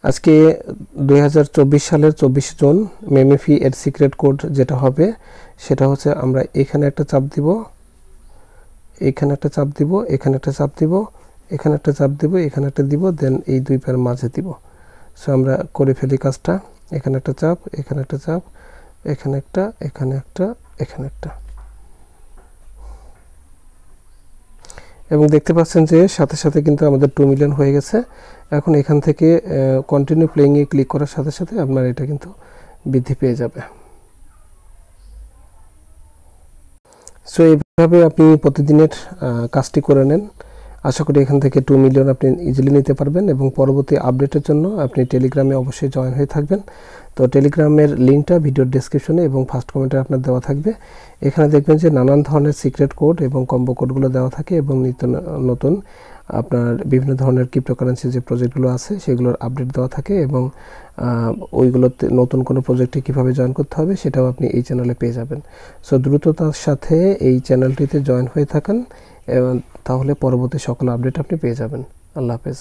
আজকে 2024 সালের 24 জুন মেমেফি এর সিক্রেট কোড যেটা হবে সেটা হচ্ছে আমরা এখানে একটা চাপ দিব, এখানে একটা চাপ দিব, এখানে একটা চাপ দিব, এখানে একটা চাপ দিব, এখানে একটা দিব, দেন এই দুই পেয়ার মাঝে দিব। সো আমরা করে ফেলি কাজটা। এখানে একটা চাপ, এখানে একটা চাপ, এখানে একটা, এখানে একটা, এখানে একটা, এবং দেখতে পাচ্ছেন যে সাথে সাথে কিন্তু আমাদের 2 মিলিয়ন হয়ে গেছে। এখন এখান থেকে কন্টিনিউ প্লেইং এ ক্লিক করার সাথে সাথে আপনার এটা কিন্তু বৃদ্ধি পেয়ে যাবে। সো এইভাবে আপনি প্রতিদিনের কাজটি করে নেন। আশা করি এখান থেকে 2 মিলিয়ন আপনি ইজিলি নিতে পারবেন, এবং পরবর্তী আপডেটের জন্য আপনি টেলিগ্রামে অবশ্যই জয়েন হয়ে থাকবেন। তো টেলিগ্রামের লিঙ্কটা ভিডিওর ডেসক্রিপশনে এবং ফার্স্ট কমেন্টে আপনার দেওয়া থাকবে। এখানে দেখবেন যে নানান ধরনের সিক্রেট কোড এবং কম্বো কোডগুলো দেওয়া থাকে, এবং নিত্য নতুন আপনার বিভিন্ন ধরনের ক্রিপ্টোকারেন্সি যে প্রজেক্টগুলো আছে সেগুলোর আপডেট দেওয়া থাকে, এবং ওইগুলোতে নতুন কোনো প্রজেক্টে কীভাবে জয়েন করতে হবে সেটাও আপনি এই চ্যানেলে পেয়ে যাবেন। সো দ্রুততার সাথে এই চ্যানেলটিতে জয়েন হয়ে থাকেন, এবং তাহলে পরবর্তী সকল আপডেট আপনি পেয়ে যাবেন। আল্লাহ হাফেজ।